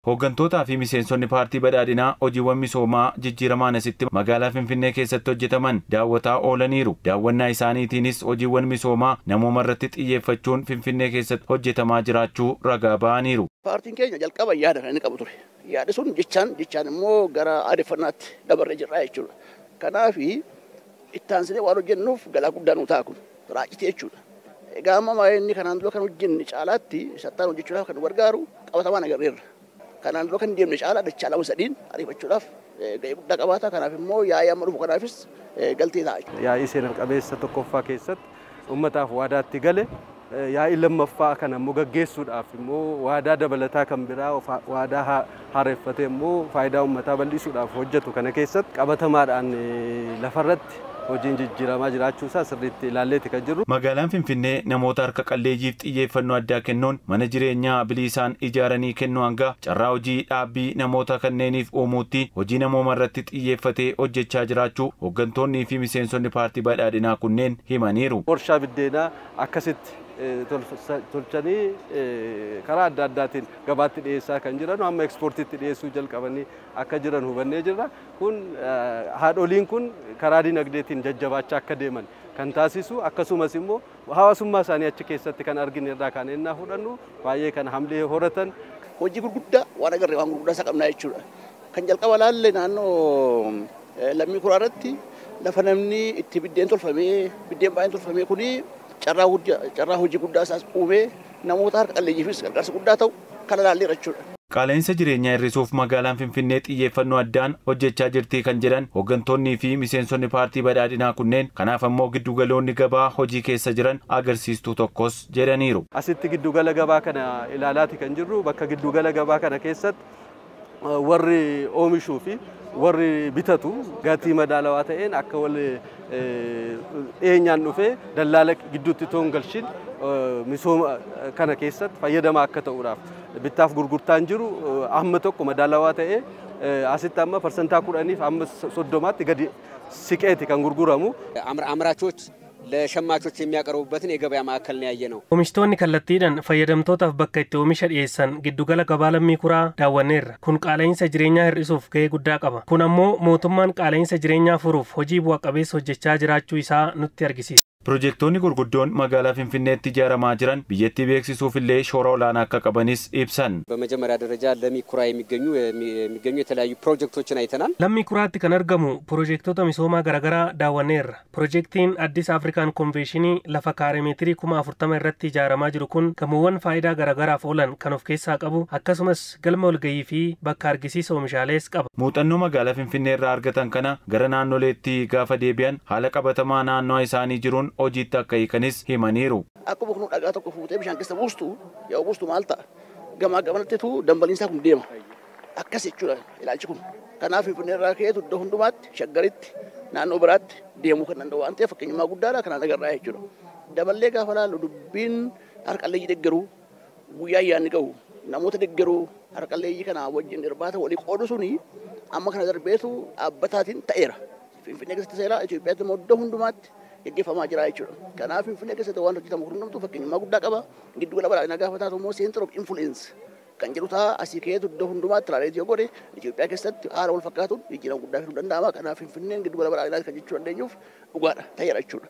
Hooggantoota fi miseensonni paartii badhaadhinaa hojiiwwan misoomaa jijjiiramaan asitti magaalaa Finfinnee keessatti hojjetaman daawwataa oolaniiru. Daawwannaa isaaniitiinis hojiiwwan misoomaa namooma irratti xiyyeeffachuun Finfinnee keessatti hojjetamaa jiraachuu ragaa ba'aniiru. Paartiin keenya jalqaba yaada kan inni qabu ture. Yaadi sun jechaan immoo gara aadeffannaatti dabarree jirra jechuudha. Kanaaf itti aansinee waan hojjennuuf galaa guddaa nu ta'a kun raacitee jechuudha. Egaa amma inni kanaan dura kan hojjenne caalaatti sattaan hojjechuudhaaf kan gargaaru qabatamaan agarreerra. Kanaan dura kan deemne caalaa dachaa lama sadiin ariifachuudhaaf gahee guddaa qabaata. Kanaaf immoo yaa'ii amma dhufu kanaafis galtee ta'a. Yaa'ii seena qabeessa tokkoffaa keessatti uummataaf waadaatti gale yaa'ii lammaffaa kana immoo gaggeessuudhaaf immoo waadaa dabalataa kan biraa waadaa haareeffatee immoo faayidaa uummataa bal'isuudhaaf hojjetu kana keessatti qabatamaadhaan lafarratti hojiin jijjiiramaa jiraachuu isaa sirriitti ilaalleeti kan jirru. Magaalaan Finfinnee namoota harka qalleeyyiif xiyyeeffannoo addaa kennuun mana jireenyaa bilisaan ijaaranii kennuu hanga carraa hojii dhaabbii namoota kanneeniif uumuutti hojii namooma irratti xiyyeeffatee hojjechaa jiraachuu hooggantoonnii fi miseensonni paartii badhaadhinaa kunneen himaniiru. Warshaa biddeenaa akkasitti tolchanii karaa adda addaatiin gabaatti dhiyeessaa kan jiran amma ekspoortiitti dhiyeessuu jalqabanii akka jiran hubannee jirra. Kun haadholiin kun karaa dinagdeetiin jajjabaachaa akka deeman kan taasisu akkasumas immoo hawaasummaa isaanii achi keessatti kan arginu irraa kan ennaa fudhannu baay'ee kan hamlee horatan. Hojii gurguddaa waan agarree waan gurguddaa isa qabnaa jechuudha. Kan jalqaba laalle naannoo lammii kuraa irratti lafa namni itti biddeen baay'een tolfamee kuni carraa hojii guddaa isaas uumee namoota harka qalleeyyiifis gargaarsa guddaa ta'u kana laalleera jechuudha. Qaala'insa jireenyaa hir'isuuf magaalaan Finfinnee xiyyeeffannoo addaan hojjechaa jirti kan jedhan hooggantoonnii fi miseensonni paartii badhaadhinaa kunneen kanaaf ammoo giddugaloonni gabaa hojii keessa jiran agarsiistuu tokkos jedhaniiru. Asitti giddugala gabaa kana ilaalaati kan jirru. Bakka giddugala gabaa kana keessatti warri oomishuu fi warri bitatu gatii madaalawaa ta'een akka wal dhiyeenyaan dhufee dallaala gidduutti toongalchiin misooma kana keessatti fayyadamaa akka ta'uudhaaf bittaaf gurgurtaan jiru amma tokko madaalawaa ta'ee asitti amma persentaa 10 amma 30tti gadi siqeeti kan gurguramu. አምራቾች ለሸማቾች የሚያቀርቡበትን የገበያ ማዕከል ነው ያየነው። Oomishtoonni kallattiidhaan fayyadamtootaaf bakka itti oomisha dhiyeessan giddugala gabaa lammii kuraa daawwanneerra. Kun qaala'insa jireenyaa hir'isuuf gahee guddaa qaba. Kun ammoo mootummaan qaala'insa jireenyaa furuuf hojii bu'a qabeessa hojjechaa jiraachuu isaa nutti argisiisa. Pirojektoonni gurguddoon magaalaa Finfinneetti ijaaramaa jiran biyyattii beeksisuuf illee shoora olaanaa akka qabanis ibsan. በመጀመሪያ ደረጃ ለሚ ኩራ የሚገኙ የተለያዩ ፕሮጀክቶችን አይተናል። Lammii kuraatti kan argamu pirojektoota misoomaa garaagaraa daawwanneerra. Pirojektiin Addis Afrikaan Konveeshinii lafa kaaree meetirii 40,000 irratti ijaaramaa jiru kun gamoowwan faayidaa garaagaraaf oolan kan of keessaa qabu akkasumas galma walgahii fi bakka argisiisa oomishaalees qaba. Muuxannoo magaalaa Finfinnee irraa argatan kana gara naannoleetti gaafa deebi'an haala qabatamaa naannoo isaanii jiruun hojiitti akka hiikanis himaniiru. Akkuma kun dhagaa tokko fuutee bishaan keessa buustu yoo buustu maal ta'a? Gamaa gamanattitu dambaliinsaa kun deema. Akkas jechuudha ilaalchi kun. Kanaaf Finfinnee irraa ka'eetu iddoo hundumaatti shaggaritti naannoo biraatti deemuu kan danda'u waan ta'eef fakkeenyummaa guddaadha kanaan agarraa jechuudha. Daballee gaafa laallu dubbiin harqalleeyyii deeggaruu guyyaa ayyaanni ga'u namoota deeggaruu harqalleeyyii kana wajjin irbaata walii qoodu suni amma kana darbeetu dhaabbataatiin ta'eera. Finfinnee keessatti seera Itoophiyaatti immoo iddoo hundumaatti gaggeeffamaa jira jechuudha. Kanaaf Finfinnee keessatti waan hojjetamu hundumtuu fakkeenyummaa guddaa qaba. Giddugala badhaadhinaa gaafa taatu immoo center of influence kan jedhu ta'a asii ka'eetu iddoo hundumaatti raadiyoo yoo godhe Itoophiyaa keessatti haala wal fakkaatuun jijjiirama guddaa fiduu danda'ama. Kanaaf Finfinneen giddugala badhaadhinaa kan jechuu dandeenyuuf dhugaadha ta'eera jechuudha.